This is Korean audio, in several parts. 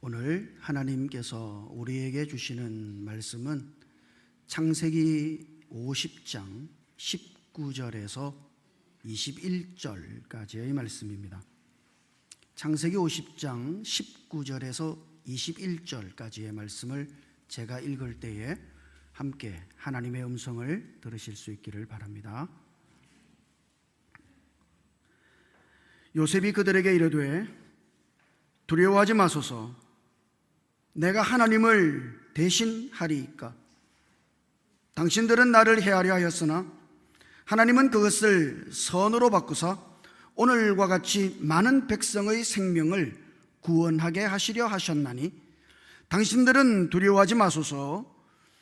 오늘 하나님께서 우리에게 주시는 말씀은 창세기 50장 19절에서 21절까지의 말씀입니다. 창세기 50장 19절에서 21절까지의 말씀을 제가 읽을 때에 함께 하나님의 음성을 들으실 수 있기를 바랍니다. 요셉이 그들에게 이르되 두려워하지 마소서, 내가 하나님을 대신하리이까. 당신들은 나를 해하려 하였으나 하나님은 그것을 선으로 바꾸사 오늘과 같이 많은 백성의 생명을 구원하게 하시려 하셨나니 당신들은 두려워하지 마소서,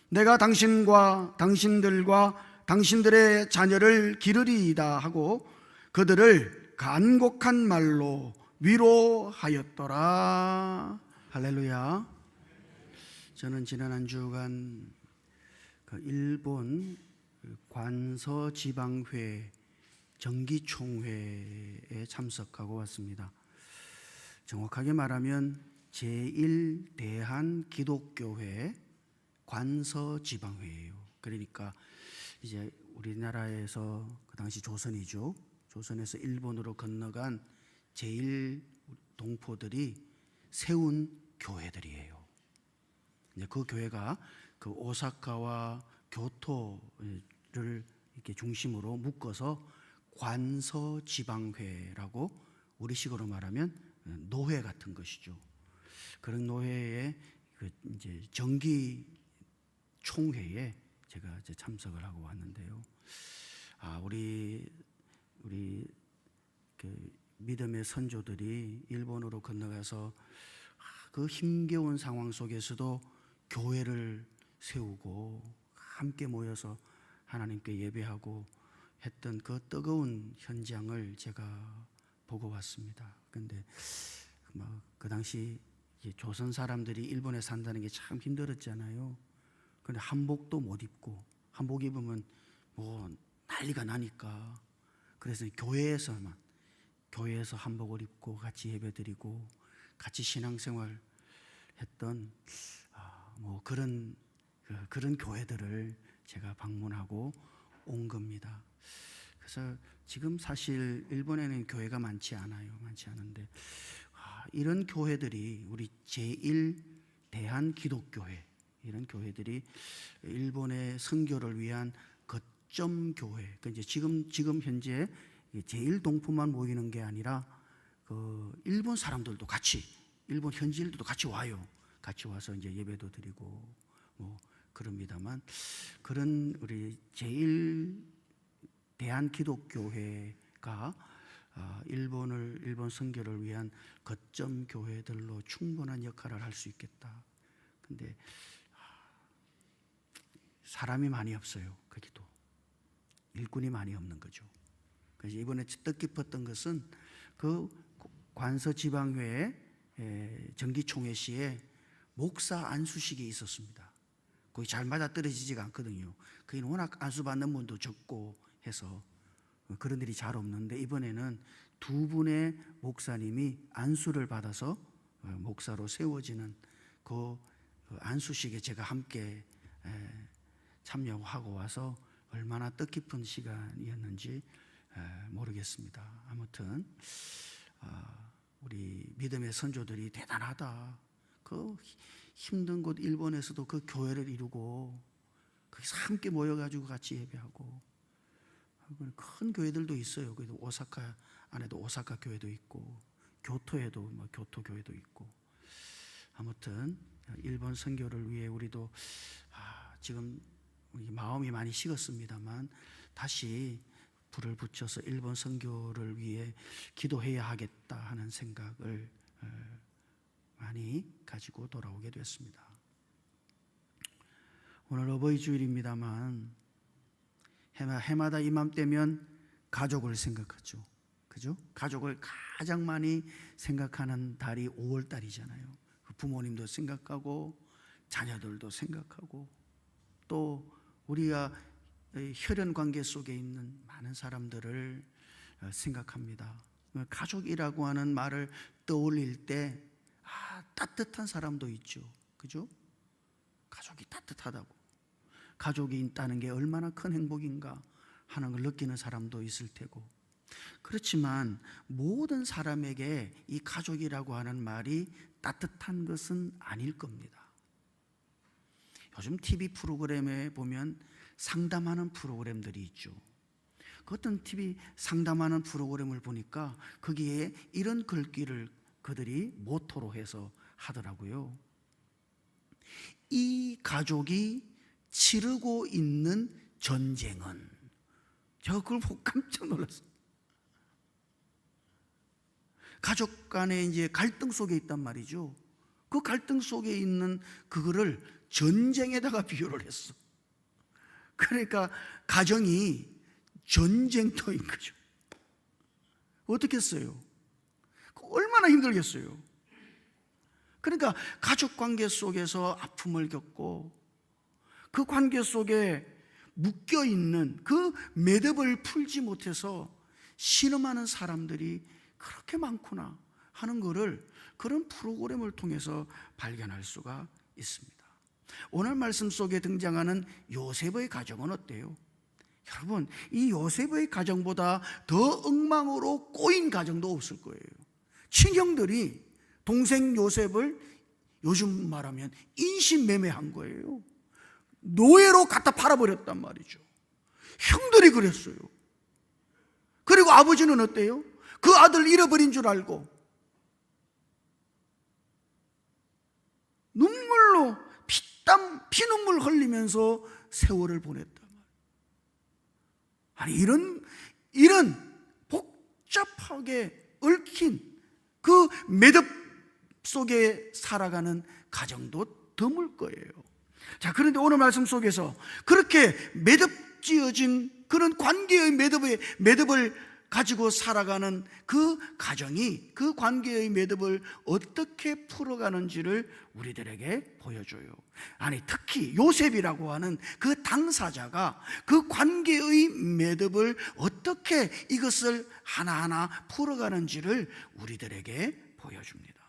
내가 당신과 당신들과 당신들의 자녀를 기르리이다 하고 그들을 간곡한 말로 위로하였더라. 할렐루야. 저는 지난 한 주간 일본 관서지방회 정기총회에 참석하고 왔습니다. 정확하게 말하면 제1대한기독교회 관서지방회예요. 그러니까 이제 우리나라에서 그 당시 조선이죠. 조선에서 일본으로 건너간 제1동포들이 세운 교회들이에요. 그 교회가 그 오사카와 교토를 이렇게 중심으로 묶어서 관서지방회라고 우리식으로 말하면 노회 같은 것이죠. 그런 노회의 이제 정기 총회에 제가 이제 참석을 하고 왔는데요. 우리 그 믿음의 선조들이 일본으로 건너가서 그 힘겨운 상황 속에서도 교회를 세우고 함께 모여서 하나님께 예배하고 했던 그 뜨거운 현장을 제가 보고 왔습니다. 그런데 그 당시 조선 사람들이 일본에 산다는 게 참 힘들었잖아요. 그런데 한복도 못 입고, 한복 입으면 뭐 난리가 나니까, 그래서 교회에서 한복을 입고 같이 예배드리고 같이 신앙생활 했던 그런 교회들을 제가 방문하고 온 겁니다. 그래서 지금 사실 일본에는 교회가 많지 않은데 이런 교회들이 우리 제1대한기독교회, 이런 교회들이 일본의 선교를 위한 거점 교회, 이제 지금 현재 제1동포만 모이는 게 아니라 일본 사람들도 같이, 일본 현지인들도 같이 와요. 같이 와서 이제 예배도 드리고 그럽니다만, 그런 우리 제1대한기독교회가 일본 선교를 위한 거점 교회들로 충분한 역할을 할 수 있겠다. 근데 사람이 많이 없어요. 거기도 일꾼이 많이 없는 거죠. 그래서 이번에 뜻깊었던 것은 그 관서지방회의 정기총회 시에 목사 안수식이 있었습니다. 거기 잘 맞아떨어지지가 않거든요. 거기는 워낙 안수받는 분도 적고 해서 그런 일이 잘 없는데, 이번에는 두 분의 목사님이 안수를 받아서 목사로 세워지는 그 안수식에 제가 함께 참여하고 와서 얼마나 뜻깊은 시간이었는지 모르겠습니다. 아무튼 우리 믿음의 선조들이 대단하다. 그 힘든 곳 일본에서도 그 교회를 이루고 거기서 함께 모여가지고 같이 예배하고, 큰 교회들도 있어요. 그래도 오사카 안에도 오사카 교회도 있고 교토에도 교토 교회도 있고, 아무튼 일본 선교를 위해 우리도 지금 우리 마음이 많이 식었습니다만 다시 불을 붙여서 일본 선교를 위해 기도해야 하겠다 하는 생각을 많이 가지고 돌아오게 됐습니다. 오늘 어버이 주일입니다만 해마다 이맘때면 가족을 생각하죠. 그죠? 가족을 가장 많이 생각하는 달이 5월 달이잖아요. 부모님도 생각하고 자녀들도 생각하고 또 우리가 혈연 관계 속에 있는 많은 사람들을 생각합니다. 가족이라고 하는 말을 떠올릴 때 따뜻한 사람도 있죠. 그죠? 가족이 따뜻하다고, 가족이 있다는 게 얼마나 큰 행복인가 하는 걸 느끼는 사람도 있을 테고, 그렇지만 모든 사람에게 이 가족이라고 하는 말이 따뜻한 것은 아닐 겁니다. 요즘 TV 프로그램에 보면 상담하는 프로그램들이 있죠. 그 어떤 TV 상담하는 프로그램을 보니까 거기에 이런 글귀를 그들이 모토로 해서 하더라고요. 이 가족이 치르고 있는 전쟁은, 제가 그걸 보고 깜짝 놀랐어요. 가족 간에 이제 갈등 속에 있단 말이죠. 그 갈등 속에 있는 그거를 전쟁에다가 비유를 했어. 그러니까 가정이 전쟁터인 거죠. 어떻겠어요? 얼마나 힘들겠어요. 그러니까 가족 관계 속에서 아픔을 겪고 그 관계 속에 묶여있는 그 매듭을 풀지 못해서 신음하는 사람들이 그렇게 많구나 하는 것을 그런 프로그램을 통해서 발견할 수가 있습니다. 오늘 말씀 속에 등장하는 요셉의 가정은 어때요? 여러분, 이 요셉의 가정보다 더 엉망으로 꼬인 가정도 없을 거예요. 친형들이 동생 요셉을 요즘 말하면 인신매매한 거예요. 노예로 갖다 팔아버렸단 말이죠. 형들이 그랬어요. 그리고 아버지는 어때요? 그 아들 잃어버린 줄 알고 눈물로 피눈물 흘리면서 세월을 보냈단 말이에요. 아니, 이런 복잡하게 얽힌 그 매듭 속에 살아가는 가정도 드물 거예요. 자, 그런데 오늘 말씀 속에서 그렇게 매듭 지어진 그런 관계의 매듭을 가지고 살아가는 그 가정이 그 관계의 매듭을 어떻게 풀어가는지를 우리들에게 보여줘요. 아니, 특히 요셉이라고 하는 그 당사자가 그 관계의 매듭을 어떻게 이것을 하나하나 풀어가는지를 우리들에게 보여줍니다.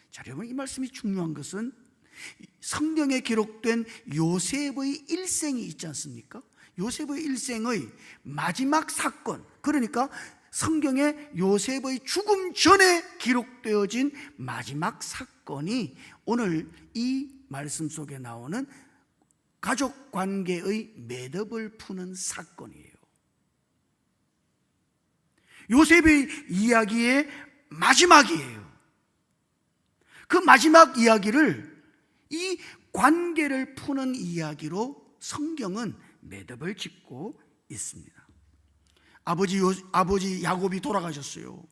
자, 여러분, 이 말씀이 중요한 것은 성경에 기록된 요셉의 일생이 있지 않습니까? 요셉의 일생의 마지막 사건, 그러니까 성경에 요셉의 죽음 전에 기록되어진 마지막 사건이 오늘 이 말씀 속에 나오는 가족 관계의 매듭을 푸는 사건이에요. 요셉의 이야기의 마지막이에요. 그 마지막 이야기를 이 관계를 푸는 이야기로 성경은 매듭을 짓고 있습니다. 아버지 야곱이 돌아가셨어요.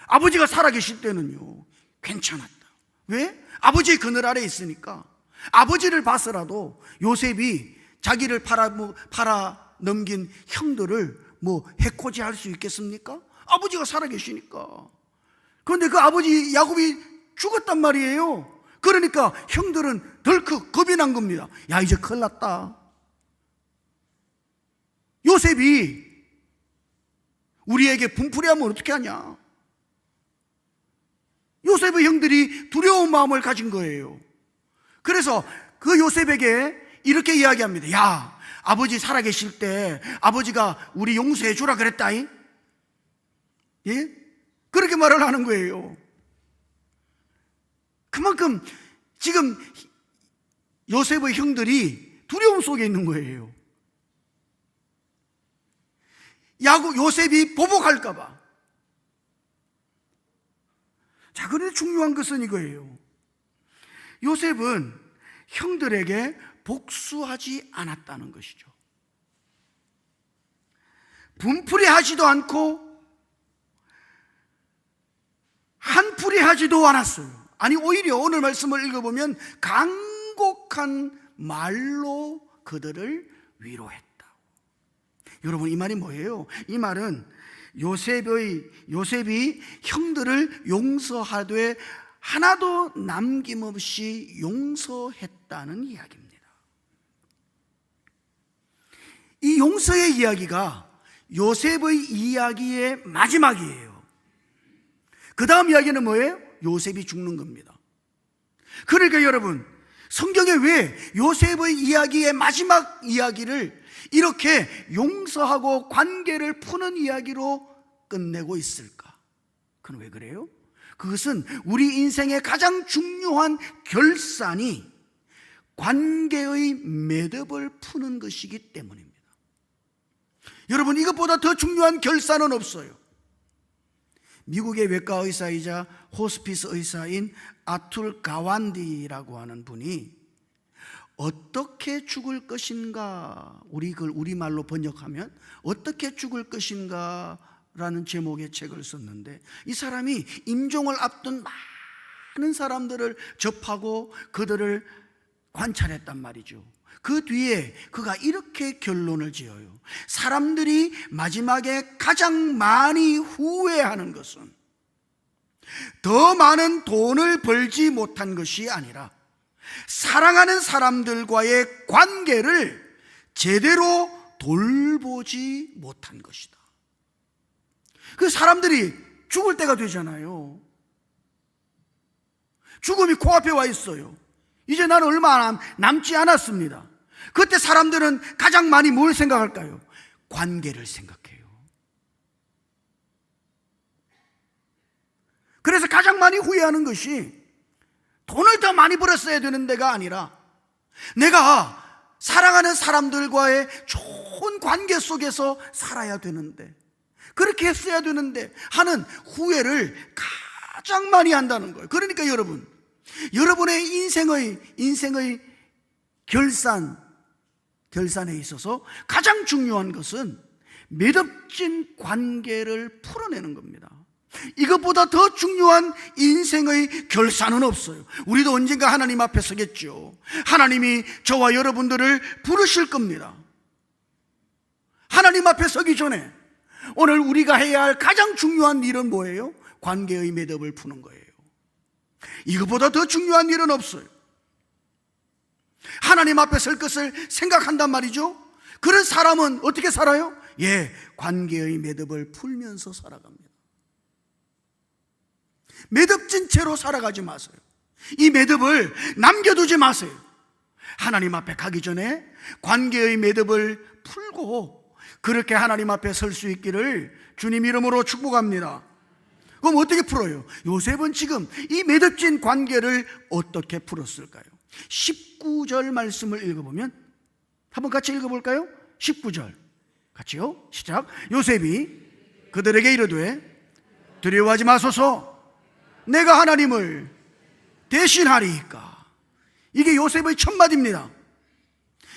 아버지가 살아계실 때는요 괜찮았다. 왜? 아버지의 그늘 아래 있으니까. 아버지를 봐서라도 요셉이 자기를 팔아 넘긴 형들을 해코지할 수 있겠습니까? 아버지가 살아계시니까. 그런데 그 아버지 야곱이 죽었단 말이에요. 그러니까 형들은 덜컥 겁이 난 겁니다. 야, 이제 큰일 났다. 요셉이 우리에게 분풀이하면 어떻게 하냐? 요셉의 형들이 두려운 마음을 가진 거예요. 그래서 그 요셉에게 이렇게 이야기합니다. 야, 아버지 살아계실 때 아버지가 우리 용서해 주라 그랬다이? 예? 그렇게 말을 하는 거예요. 그만큼 지금 요셉의 형들이 두려움 속에 있는 거예요. 요셉이 보복할까봐. 자, 그런데 중요한 것은 이거예요. 요셉은 형들에게 복수하지 않았다는 것이죠. 분풀이하지도 않고 한풀이하지도 않았어요. 아니, 오히려 오늘 말씀을 읽어보면 간곡한 말로 그들을 위로했다. 여러분, 이 말이 뭐예요? 이 말은 요셉이 형들을 용서하되 하나도 남김없이 용서했다는 이야기입니다. 이 용서의 이야기가 요셉의 이야기의 마지막이에요. 그 다음 이야기는 뭐예요? 요셉이 죽는 겁니다. 그러니까 여러분, 성경에 왜 요셉의 이야기의 마지막 이야기를 이렇게 용서하고 관계를 푸는 이야기로 끝내고 있을까? 그건 왜 그래요? 그것은 우리 인생의 가장 중요한 결산이 관계의 매듭을 푸는 것이기 때문입니다. 여러분, 이것보다 더 중요한 결산은 없어요. 미국의 외과 의사이자 호스피스 의사인 아툴 가완디라고 하는 분이 어떻게 죽을 것인가, 그걸 우리말로 번역하면 어떻게 죽을 것인가 라는 제목의 책을 썼는데, 이 사람이 임종을 앞둔 많은 사람들을 접하고 그들을 관찰했단 말이죠. 그 뒤에 그가 이렇게 결론을 지어요. 사람들이 마지막에 가장 많이 후회하는 것은 더 많은 돈을 벌지 못한 것이 아니라 사랑하는 사람들과의 관계를 제대로 돌보지 못한 것이다. 그 사람들이 죽을 때가 되잖아요. 죽음이 코앞에 와 있어요. 이제 나는 얼마 남지 않았습니다. 그때 사람들은 가장 많이 뭘 생각할까요? 관계를 생각해요. 그래서 가장 많이 후회하는 것이 돈을 더 많이 벌었어야 되는 데가 아니라 내가 사랑하는 사람들과의 좋은 관계 속에서 살아야 되는데, 그렇게 했어야 되는데 하는 후회를 가장 많이 한다는 거예요. 그러니까 여러분, 여러분의 인생의 결산에 있어서 가장 중요한 것은 매듭진 관계를 풀어내는 겁니다. 이것보다 더 중요한 인생의 결산은 없어요. 우리도 언젠가 하나님 앞에 서겠죠. 하나님이 저와 여러분들을 부르실 겁니다. 하나님 앞에 서기 전에 오늘 우리가 해야 할 가장 중요한 일은 뭐예요? 관계의 매듭을 푸는 거예요. 이것보다 더 중요한 일은 없어요. 하나님 앞에 설 것을 생각한단 말이죠. 그런 사람은 어떻게 살아요? 관계의 매듭을 풀면서 살아갑니다. 매듭진 채로 살아가지 마세요. 이 매듭을 남겨두지 마세요. 하나님 앞에 가기 전에 관계의 매듭을 풀고 그렇게 하나님 앞에 설 수 있기를 주님 이름으로 축복합니다. 그럼 어떻게 풀어요? 요셉은 지금 이 매듭진 관계를 어떻게 풀었을까요? 19절 말씀을 읽어보면, 한번 같이 읽어볼까요? 19절 같이요, 시작. 요셉이 그들에게 이르되 두려워하지 마소서, 내가 하나님을 대신하리이까. 이게 요셉의 첫 마디입니다.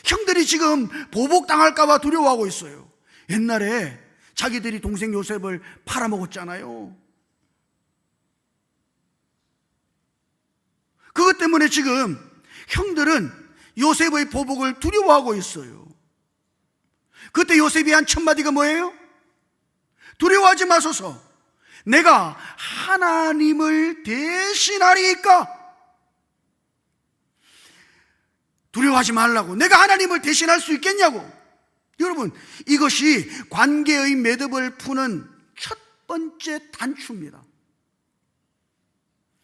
형들이 지금 보복당할까 봐 두려워하고 있어요. 옛날에 자기들이 동생 요셉을 팔아먹었잖아요. 그것 때문에 지금 형들은 요셉의 보복을 두려워하고 있어요. 그때 요셉이 한 첫 마디가 뭐예요? 두려워하지 마소서, 내가 하나님을 대신하리이까. 두려워하지 말라고. 내가 하나님을 대신할 수 있겠냐고. 여러분, 이것이 관계의 매듭을 푸는 첫 번째 단추입니다.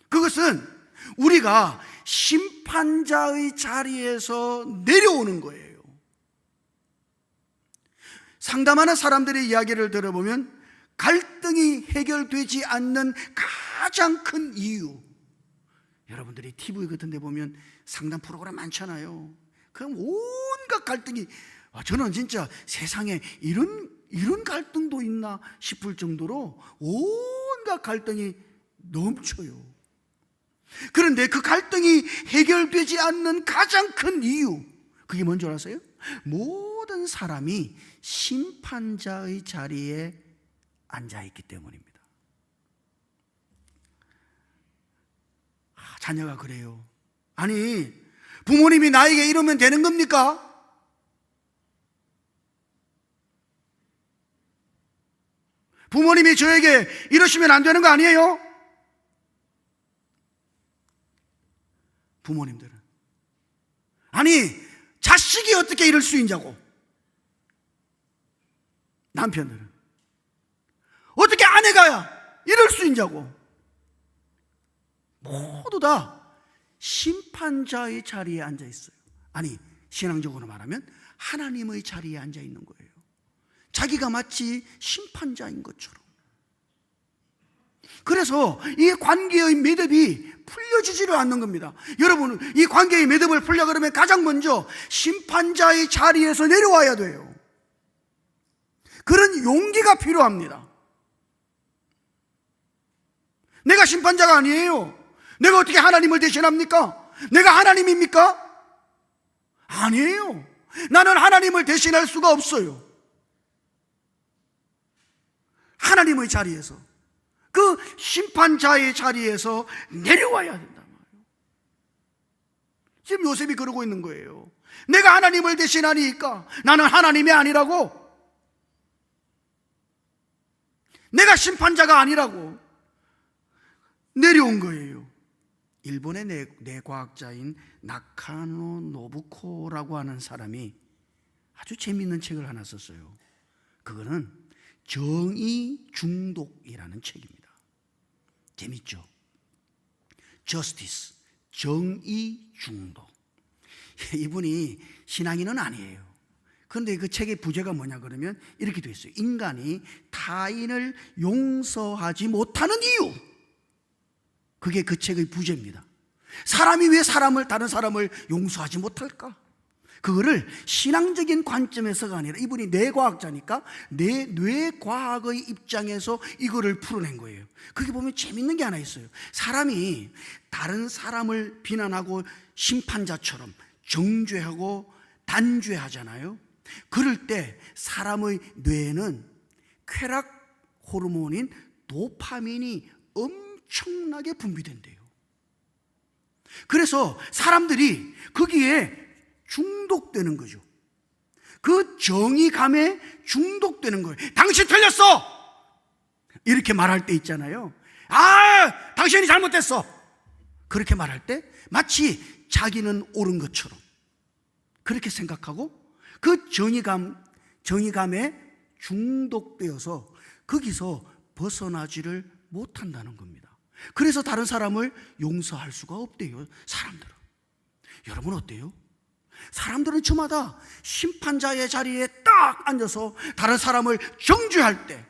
그것은 우리가 심판자의 자리에서 내려오는 거예요. 상담하는 사람들의 이야기를 들어보면 갈등이 해결되지 않는 가장 큰 이유, 여러분들이 TV 같은 데 보면 상담 프로그램 많잖아요. 그럼 온갖 갈등이, 저는 진짜 세상에 이런 갈등도 있나 싶을 정도로 온갖 갈등이 넘쳐요. 그런데 그 갈등이 해결되지 않는 가장 큰 이유, 그게 뭔지 아세요? 모든 사람이 심판자의 자리에 앉아있기 때문입니다. 자녀가 그래요. 아니, 부모님이 나에게 이러면 되는 겁니까? 부모님이 저에게 이러시면 안 되는 거 아니에요? 부모님들은, 아니, 자식이 어떻게 이럴 수 있냐고. 남편들은, 어떻게 아내가 이럴 수 있냐고. 모두 다 심판자의 자리에 앉아 있어요. 아니, 신앙적으로 말하면 하나님의 자리에 앉아 있는 거예요. 자기가 마치 심판자인 것처럼. 그래서 이 관계의 매듭이 풀려지지를 않는 겁니다. 여러분, 이 관계의 매듭을 풀려 그러면 가장 먼저 심판자의 자리에서 내려와야 돼요. 그런 용기가 필요합니다. 내가 심판자가 아니에요. 내가 어떻게 하나님을 대신합니까? 내가 하나님입니까? 아니에요. 나는 하나님을 대신할 수가 없어요. 하나님의 자리에서, 그 심판자의 자리에서 내려와야 된단 말이에요. 지금 요셉이 그러고 있는 거예요. 내가 하나님을 대신하니까 나는 하나님이 아니라고, 내가 심판자가 아니라고 내려온 거예요. 일본의 뇌과학자인 나카노 노부코라고 하는 사람이 아주 재미있는 책을 하나 썼어요. 그거는 정의 중독이라는 책입니다. 재밌죠? Justice, 정의 중독. 이분이 신앙인은 아니에요. 그런데 그 책의 부제가 뭐냐 그러면 이렇게 돼 있어요. 인간이 타인을 용서하지 못하는 이유. 그게 그 책의 부제입니다. 사람이 왜 다른 사람을 용서하지 못할까? 그거를 신앙적인 관점에서가 아니라, 이분이 뇌과학자니까 뇌과학의 입장에서 이거를 풀어낸 거예요. 거기 보면 재밌는 게 하나 있어요. 사람이 다른 사람을 비난하고 심판자처럼 정죄하고 단죄하잖아요. 그럴 때 사람의 뇌에는 쾌락 호르몬인 도파민이 엄청나게 분비된대요. 그래서 사람들이 거기에 중독되는 거죠. 그 정의감에 중독되는 거예요. 당신 틀렸어! 이렇게 말할 때 있잖아요. 아, 당신이 잘못됐어! 그렇게 말할 때 마치 자기는 옳은 것처럼 그렇게 생각하고 그 정의감에 중독되어서 거기서 벗어나지를 못한다는 겁니다. 그래서 다른 사람을 용서할 수가 없대요, 사람들은. 여러분 어때요? 사람들은 저마다 심판자의 자리에 딱 앉아서 다른 사람을 정죄할 때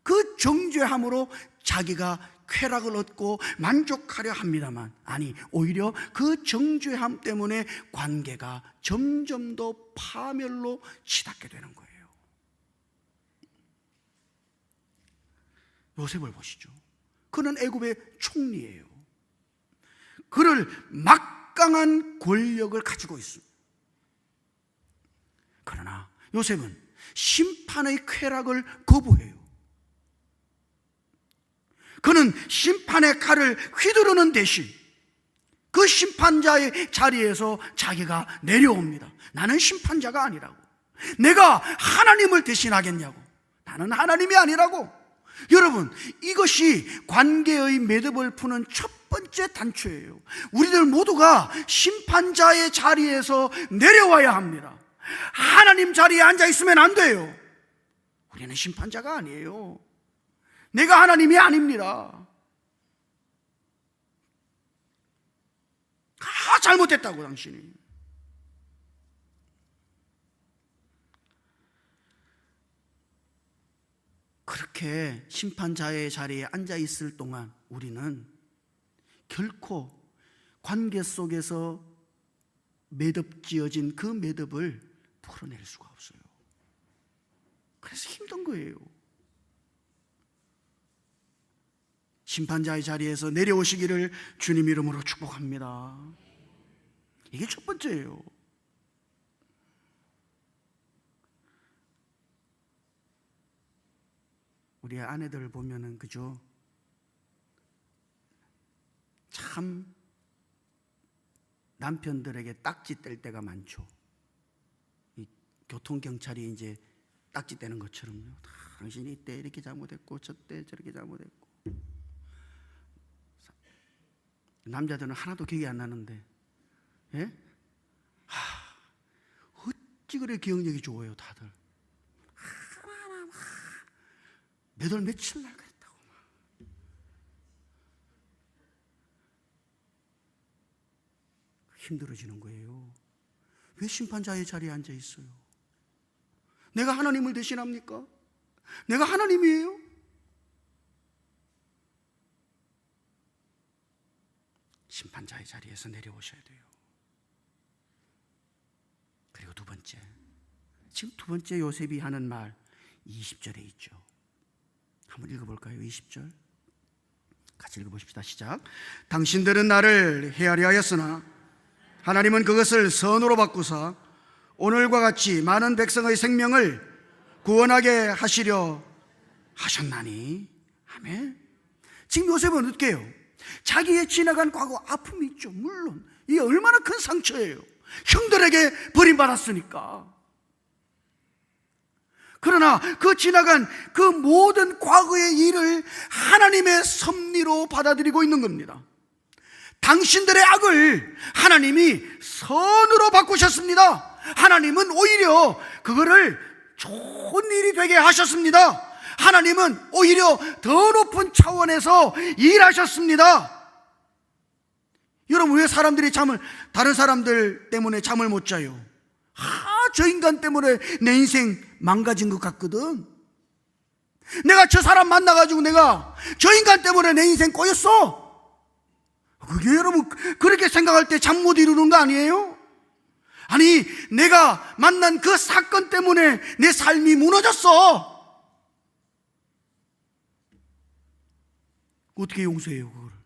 그 정죄함으로 자기가 쾌락을 얻고 만족하려 합니다만, 아니, 오히려 그 정죄함 때문에 관계가 점점 더 파멸로 치닫게 되는 거예요. 요셉을 보시죠. 그는 애굽의 총리예요. 그를 막강한 권력을 가지고 있습니다. 그러나 요셉은 심판의 쾌락을 거부해요. 그는 심판의 칼을 휘두르는 대신 그 심판자의 자리에서 자기가 내려옵니다. 나는 심판자가 아니라고. 내가 하나님을 대신하겠냐고. 나는 하나님이 아니라고. 여러분, 이것이 관계의 매듭을 푸는 첫 번째 단초예요. 우리들 모두가 심판자의 자리에서 내려와야 합니다. 하나님 자리에 앉아 있으면 안 돼요. 우리는 심판자가 아니에요. 내가 하나님이 아닙니다. 잘못했다고 당신이. 그렇게 심판자의 자리에 앉아 있을 동안 우리는 결코 관계 속에서 매듭 지어진 그 매듭을 풀어낼 수가 없어요. 그래서 힘든 거예요. 심판자의 자리에서 내려오시기를 주님 이름으로 축복합니다. 이게 첫 번째예요. 우리 아내들 보면은, 그죠? 참 남편들에게 딱지 뗄 때가 많죠. 이 교통경찰이 이제 딱지 떼는 것처럼요. 당신이 이때 이렇게 잘못했고 저때 저렇게 잘못했고. 남자들은 하나도 기억이 안 나는데, 예? 어찌 그래 기억력이 좋아요, 다들. 몇 월 며칠 날 그랬다고. 힘들어지는 거예요. 왜 심판자의 자리에 앉아 있어요? 내가 하나님을 대신합니까? 내가 하나님이에요? 심판자의 자리에서 내려오셔야 돼요. 그리고 두 번째, 지금 두 번째 요셉이 하는 말 20절에 있죠. 한번 읽어볼까요? 20절 같이 읽어보십시다. 시작. 당신들은 나를 헤아려 하였으나 하나님은 그것을 선으로 바꾸사 오늘과 같이 많은 백성의 생명을 구원하게 하시려 하셨나니. 아멘. 지금 요셉은 어떻게 해요? 자기의 지나간 과거 아픔이 있죠. 물론 이게 얼마나 큰 상처예요. 형들에게 버림받았으니까. 그러나 그 지나간 그 모든 과거의 일을 하나님의 섭리로 받아들이고 있는 겁니다. 당신들의 악을 하나님이 선으로 바꾸셨습니다. 하나님은 오히려 그거를 좋은 일이 되게 하셨습니다. 하나님은 오히려 더 높은 차원에서 일하셨습니다. 여러분, 왜 사람들이 다른 사람들 때문에 잠을 못 자요? 저 인간 때문에 내 인생 망가진 것 같거든. 내가 저 사람 만나가지고 내가 저 인간 때문에 내 인생 꼬였어. 그게 여러분 그렇게 생각할 때 잠 못 이루는 거 아니에요? 아니, 내가 만난 그 사건 때문에 내 삶이 무너졌어. 어떻게 용서해요, 그거를?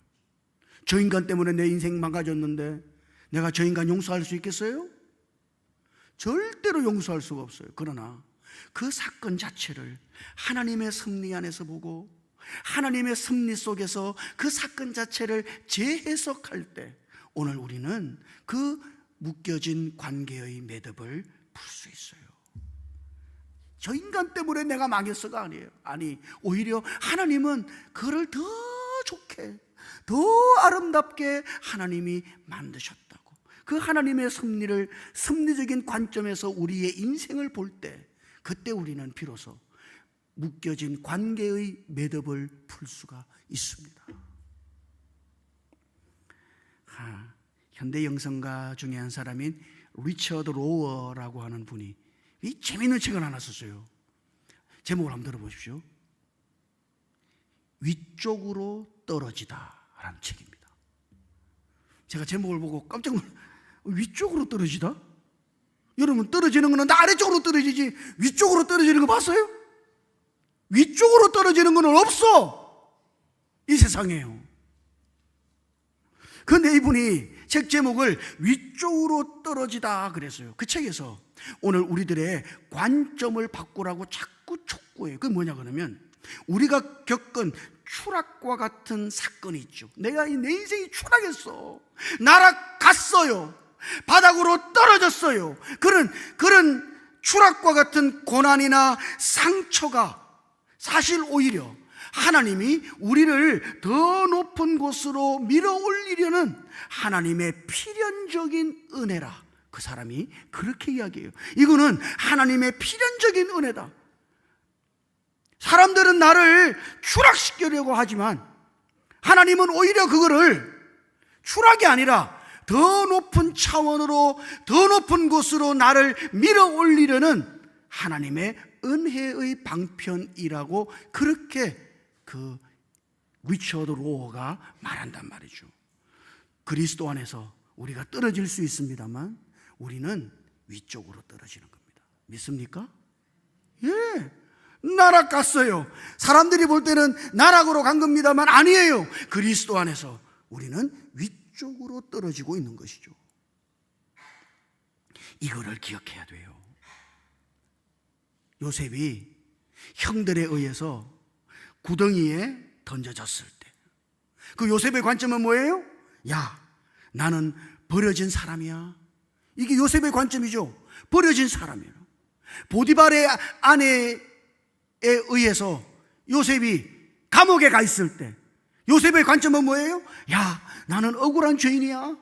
저 인간 때문에 내 인생 망가졌는데 내가 저 인간 용서할 수 있겠어요? 절대로 용서할 수가 없어요. 그러나 그 사건 자체를 하나님의 섭리 안에서 보고 하나님의 섭리 속에서 그 사건 자체를 재해석할 때 오늘 우리는 그 묶여진 관계의 매듭을 풀 수 있어요. 저 인간 때문에 내가 망했어가 아니에요. 아니, 오히려 하나님은 그를 더 좋게, 더 아름답게 하나님이 만드셨다고. 그 하나님의 섭리를 섭리적인 관점에서 우리의 인생을 볼 때, 그때 우리는 비로소 묶여진 관계의 매듭을 풀 수가 있습니다. 현대 영성가 중에 한 사람인 리처드 로어라고 하는 분이 이 재미있는 책을 하나 썼어요. 제목을 한번 들어보십시오. 위쪽으로 떨어지다 라는 책입니다. 제가 제목을 보고 깜짝 놀랐어요. 위쪽으로 떨어지다? 여러분, 떨어지는 거는 다 아래쪽으로 떨어지지 위쪽으로 떨어지는 거 봤어요? 위쪽으로 떨어지는 거는 없어, 이 세상에요. 그런데 이분이 책 제목을 위쪽으로 떨어지다 그랬어요. 그 책에서 오늘 우리들의 관점을 바꾸라고 자꾸 촉구해요. 그게 뭐냐 그러면, 우리가 겪은 추락과 같은 사건이 있죠. 내 인생이 추락했어. 날아갔어요. 바닥으로 떨어졌어요. 그런 추락과 같은 고난이나 상처가 사실 오히려 하나님이 우리를 더 높은 곳으로 밀어 올리려는 하나님의 필연적인 은혜라. 그 사람이 그렇게 이야기해요. 이거는 하나님의 필연적인 은혜다. 사람들은 나를 추락시키려고 하지만 하나님은 오히려 그거를 추락이 아니라 더 높은 차원으로, 더 높은 곳으로 나를 밀어 올리려는 하나님의 은혜의 방편이라고 그렇게 그 리처드 로어가 말한단 말이죠. 그리스도 안에서 우리가 떨어질 수 있습니다만 우리는 위쪽으로 떨어지는 겁니다. 믿습니까? 예, 날아갔어요. 사람들이 볼 때는 나락으로 간 겁니다만 아니에요. 그리스도 안에서 우리는 위쪽으로 떨어지고 있는 것이죠. 이거를 기억해야 돼요. 요셉이 형들에 의해서 구덩이에 던져졌을 때 그 요셉의 관점은 뭐예요? 야, 나는 버려진 사람이야. 이게 요셉의 관점이죠. 버려진 사람이야. 보디발의 아내에 의해서 요셉이 감옥에 가 있을 때 요셉의 관점은 뭐예요? 야, 나는 억울한 죄인이야.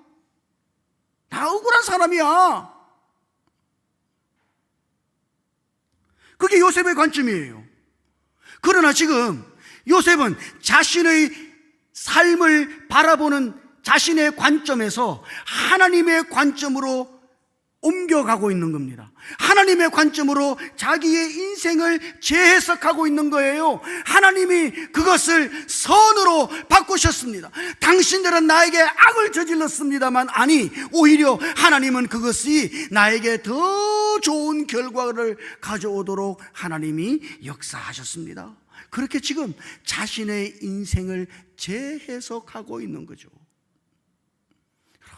나 억울한 사람이야. 그게 요셉의 관점이에요. 그러나 지금 요셉은 자신의 삶을 바라보는 자신의 관점에서 하나님의 관점으로 옮겨가고 있는 겁니다. 하나님의 관점으로 자기의 인생을 재해석하고 있는 거예요. 하나님이 그것을 선으로 바꾸셨습니다. 당신들은 나에게 악을 저질렀습니다만, 아니, 오히려 하나님은 그것이 나에게 더 좋은 결과를 가져오도록 하나님이 역사하셨습니다. 그렇게 지금 자신의 인생을 재해석하고 있는 거죠.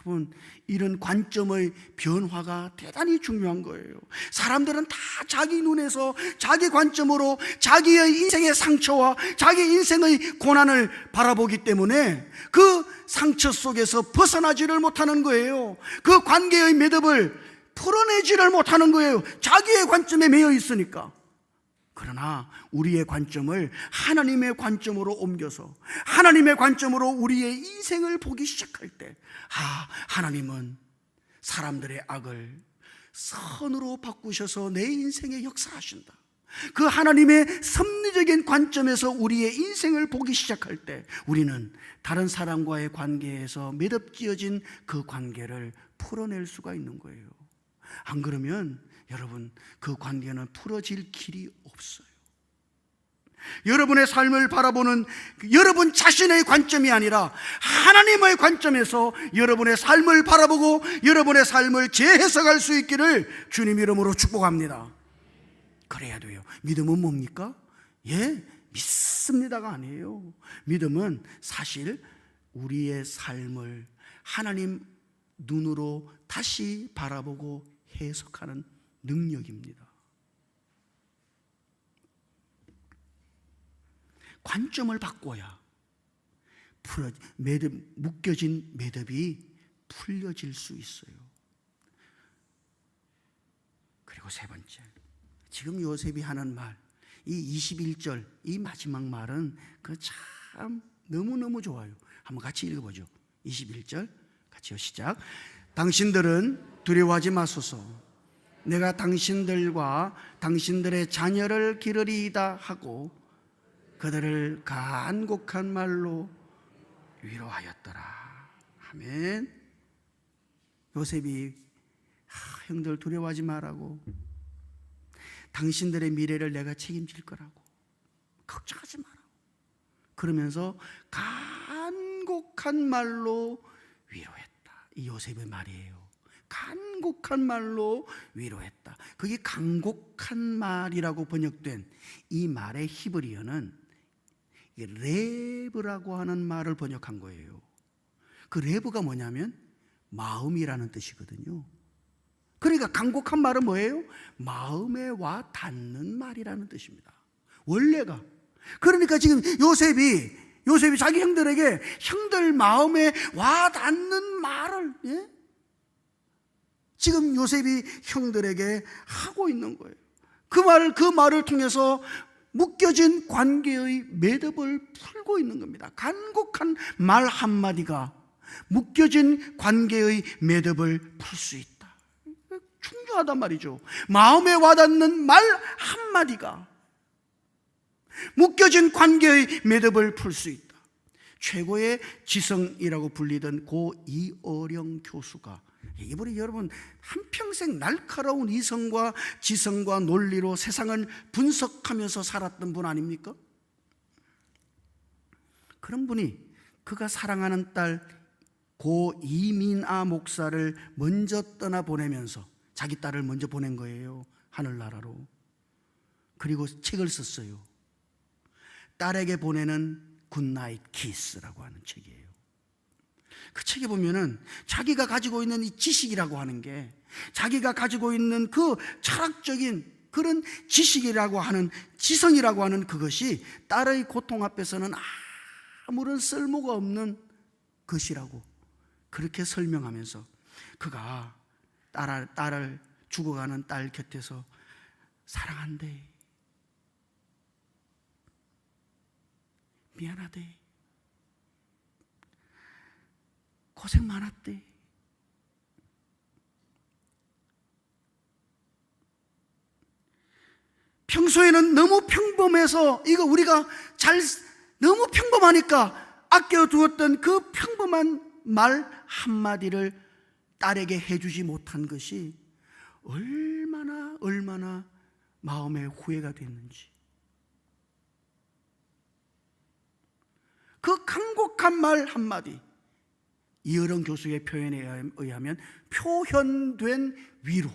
여러분, 이런 관점의 변화가 대단히 중요한 거예요. 사람들은 다 자기 눈에서, 자기 관점으로 자기의 인생의 상처와 자기 인생의 고난을 바라보기 때문에 그 상처 속에서 벗어나지를 못하는 거예요. 그 관계의 매듭을 풀어내지를 못하는 거예요. 자기의 관점에 매여 있으니까. 그러나 우리의 관점을 하나님의 관점으로 옮겨서 하나님의 관점으로 우리의 인생을 보기 시작할 때, 하나님은 사람들의 악을 선으로 바꾸셔서 내 인생에 역사하신다. 그 하나님의 섭리적인 관점에서 우리의 인생을 보기 시작할 때 우리는 다른 사람과의 관계에서 매듭지어진 그 관계를 풀어낼 수가 있는 거예요. 안 그러면 여러분, 그 관계는 풀어질 길이 없어요. 여러분의 삶을 바라보는 여러분 자신의 관점이 아니라 하나님의 관점에서 여러분의 삶을 바라보고 여러분의 삶을 재해석할 수 있기를 주님 이름으로 축복합니다. 그래야 돼요. 믿음은 뭡니까? 믿습니다가 아니에요. 믿음은 사실 우리의 삶을 하나님 눈으로 다시 바라보고 해석하는 능력입니다. 관점을 바꿔야 묶여진 매듭이 풀려질 수 있어요. 그리고 세 번째, 지금 요셉이 하는 말, 이 21절, 이 마지막 말은 그 참 너무너무 좋아요. 한번 같이 읽어보죠. 21절 같이요. 시작. 당신들은 두려워하지 마소서. 내가 당신들과 당신들의 자녀를 기르리이다 하고 그들을 간곡한 말로 위로하였더라. 아멘. 요셉이 형들 두려워하지 말라고, 당신들의 미래를 내가 책임질 거라고, 걱정하지 마라, 그러면서 간곡한 말로 위로했다. 이 요셉의 말이에요. 간곡한 말로 위로했다. 그게 간곡한 말이라고 번역된 이 말의 히브리어는 레브라고 하는 말을 번역한 거예요. 그 레브가 뭐냐면 마음이라는 뜻이거든요. 그러니까 간곡한 말은 뭐예요? 마음에 와 닿는 말이라는 뜻입니다. 원래가. 그러니까 지금 요셉이 자기 형들에게 형들 마음에 와 닿는 말을 지금 요셉이 형들에게 하고 있는 거예요. 그 말을 통해서 묶여진 관계의 매듭을 풀고 있는 겁니다. 간곡한 말 한마디가 묶여진 관계의 매듭을 풀 수 있다. 중요하단 말이죠. 마음에 와닿는 말 한마디가 묶여진 관계의 매듭을 풀 수 있다. 최고의 지성이라고 불리던 고 이어령 교수가, 이분이 여러분 한평생 날카로운 이성과 지성과 논리로 세상을 분석하면서 살았던 분 아닙니까? 그런 분이 그가 사랑하는 딸 고 이민아 목사를 먼저 떠나보내면서 자기 딸을 먼저 보낸 거예요. 하늘나라로. 그리고 책을 썼어요. 딸에게 보내는 굿나잇 키스라고 하는 책이에요. 그 책에 보면은 자기가 가지고 있는 이 지식이라고 하는 게, 자기가 가지고 있는 그 철학적인 그런 지식이라고 하는, 지성이라고 하는 그것이 딸의 고통 앞에서는 아무런 쓸모가 없는 것이라고 그렇게 설명하면서 그가 딸을 죽어가는 딸 곁에서 사랑한대, 미안하대, 고생 많았대, 평소에는 너무 평범해서 우리가 너무 평범하니까 아껴두었던 그 평범한 말 한마디를 딸에게 해주지 못한 것이 얼마나 마음에 후회가 됐는지. 그 간곡한 말 한마디, 이어른 교수의 표현에 의하면 표현된 위로,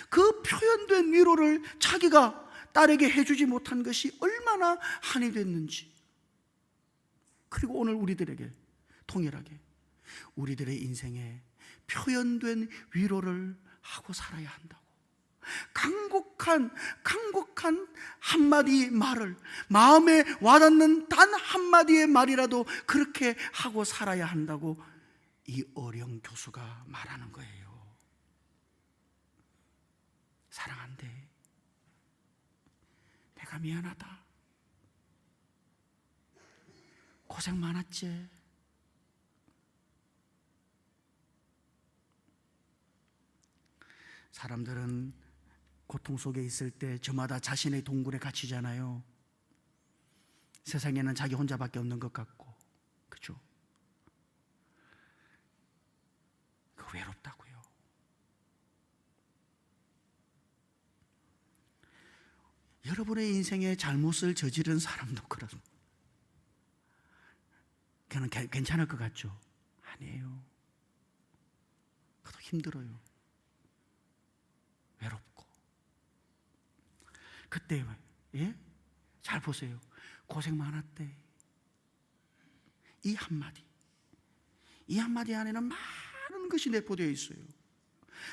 그 표현된 위로를 자기가 딸에게 해주지 못한 것이 얼마나 한이 됐는지. 그리고 오늘 우리들에게 통일하게 우리들의 인생에 표현된 위로를 하고 살아야 한다고. 간곡한 한마디 말을, 마음에 와닿는 단 한마디의 말이라도 그렇게 하고 살아야 한다고 이 어령 교수가 말하는 거예요. 사랑한대, 내가 미안하다, 고생 많았지. 사람들은 고통 속에 있을 때 저마다 자신의 동굴에 갇히잖아요. 세상에는 자기 혼자밖에 없는 것 같고, 그죠? 그 외롭다고요. 여러분의 인생에 잘못을 저지른 사람도 그렇습니다. 그는 괜찮을 것 같죠? 아니에요. 그것도 힘들어요. 외롭고. 그때 잘 보세요. 고생 많았대. 이 한마디 안에는 많은 것이 내포되어 있어요.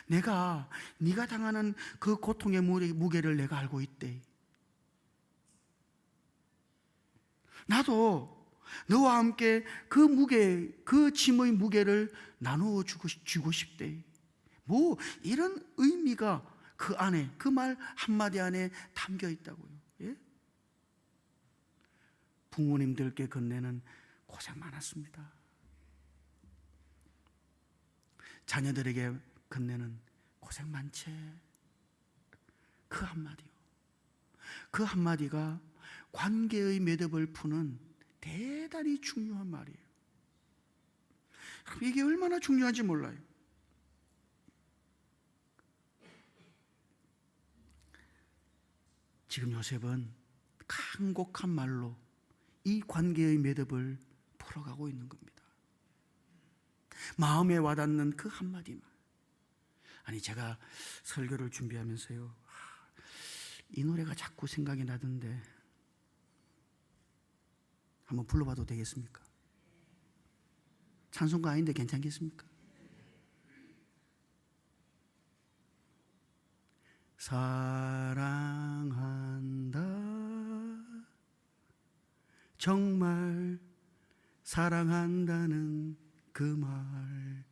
네가 당하는 그 고통의 무게를 내가 알고 있대. 나도 너와 함께 그 무게, 그 짐의 무게를 나누어 주고 싶대. 뭐 이런 의미가 그 안에, 그 말 한마디 안에 담겨 있다고요. 예? 부모님들께 건네는 고생 많았습니다. 자녀들에게 건네는 고생 많지. 그 한마디요. 그 한마디가 관계의 매듭을 푸는 대단히 중요한 말이에요. 이게 얼마나 중요한지 몰라요. 지금 요셉은 간곡한 말로 이 관계의 매듭을 풀어가고 있는 겁니다. 마음에 와닿는 그 한마디 말. 아니, 제가 설교를 준비하면서요, 이 노래가 자꾸 생각이 나던데 한번 불러봐도 되겠습니까? 찬송가 아닌데 괜찮겠습니까? 사랑한다, 정말 사랑한다는 그 말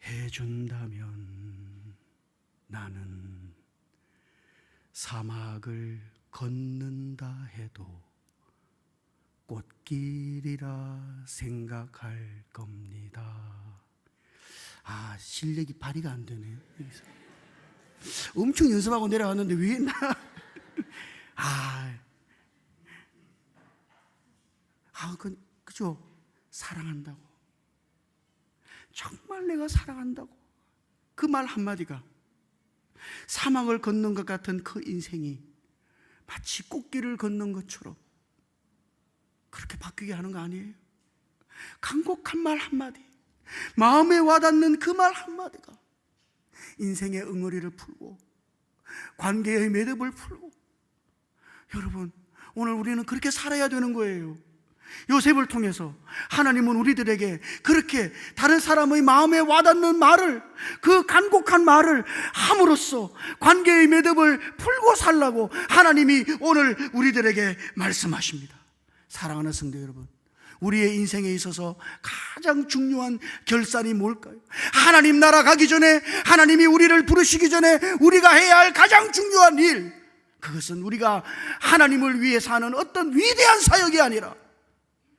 해준다면 나는 사막을 걷는다 해도 꽃길이라 생각할 겁니다. 실력이 발휘가 안 되네요. 엄청 연습하고 내려왔는데 왜 그죠? 사랑한다고. 정말 내가 사랑한다고. 그 말 한마디가 사막을 걷는 것 같은 그 인생이 마치 꽃길을 걷는 것처럼 그렇게 바뀌게 하는 거 아니에요? 간곡한 말 한마디, 마음에 와닿는 그 말 한마디가 인생의 응어리를 풀고 관계의 매듭을 풀고, 여러분, 오늘 우리는 그렇게 살아야 되는 거예요. 요셉을 통해서 하나님은 우리들에게 그렇게 다른 사람의 마음에 와닿는 말을, 그 간곡한 말을 함으로써 관계의 매듭을 풀고 살라고 하나님이 오늘 우리들에게 말씀하십니다. 사랑하는 성도 여러분, 우리의 인생에 있어서 가장 중요한 결산이 뭘까요? 하나님 나라 가기 전에, 하나님이 우리를 부르시기 전에 우리가 해야 할 가장 중요한 일, 그것은 우리가 하나님을 위해 사는 어떤 위대한 사역이 아니라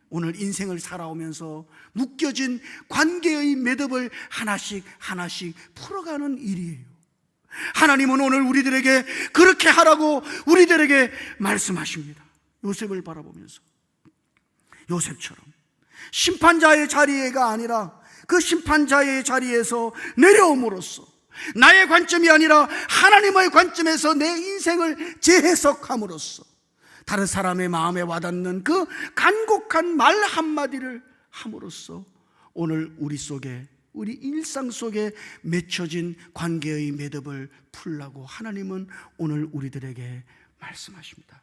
오늘 인생을 살아오면서 묶여진 관계의 매듭을 하나씩 풀어가는 일이에요. 하나님은 오늘 우리들에게 그렇게 하라고 우리들에게 말씀하십니다. 요셉을 바라보면서 요셉처럼 심판자의 자리가 아니라 그 심판자의 자리에서 내려옴으로써 나의 관점이 아니라 하나님의 관점에서 내 인생을 재해석함으로써 다른 사람의 마음에 와닿는 그 간곡한 말 한마디를 함으로써 오늘 우리 속에, 우리 일상 속에 맺혀진 관계의 매듭을 풀라고 하나님은 오늘 우리들에게 말씀하십니다.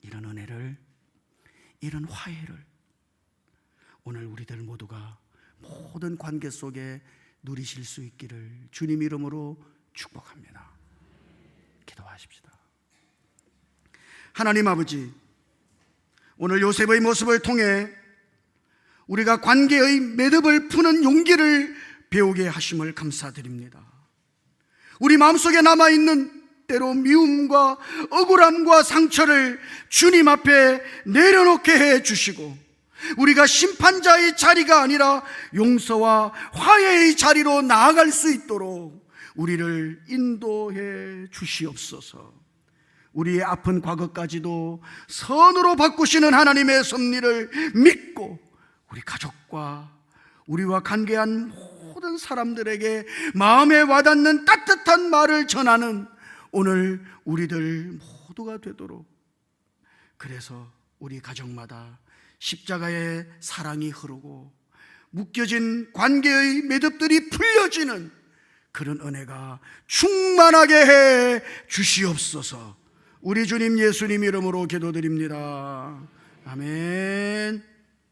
이런 은혜를, 이런 화해를 오늘 우리들 모두가 모든 관계 속에 누리실 수 있기를 주님 이름으로 축복합니다. 기도하십시다. 하나님 아버지, 오늘 요셉의 모습을 통해 우리가 관계의 매듭을 푸는 용기를 배우게 하심을 감사드립니다. 우리 마음속에 남아있는 때로 미움과 억울함과 상처를 주님 앞에 내려놓게 해 주시고, 우리가 심판자의 자리가 아니라 용서와 화해의 자리로 나아갈 수 있도록 우리를 인도해 주시옵소서. 우리의 아픈 과거까지도 선으로 바꾸시는 하나님의 섭리를 믿고 우리 가족과 우리와 관계한 모든 사람들에게 마음에 와닿는 따뜻한 말을 전하는 오늘 우리들 모두가 되도록, 그래서 우리 가정마다 십자가의 사랑이 흐르고 묶여진 관계의 매듭들이 풀려지는 그런 은혜가 충만하게 해 주시옵소서. 우리 주님 예수님 이름으로 기도드립니다. 아멘.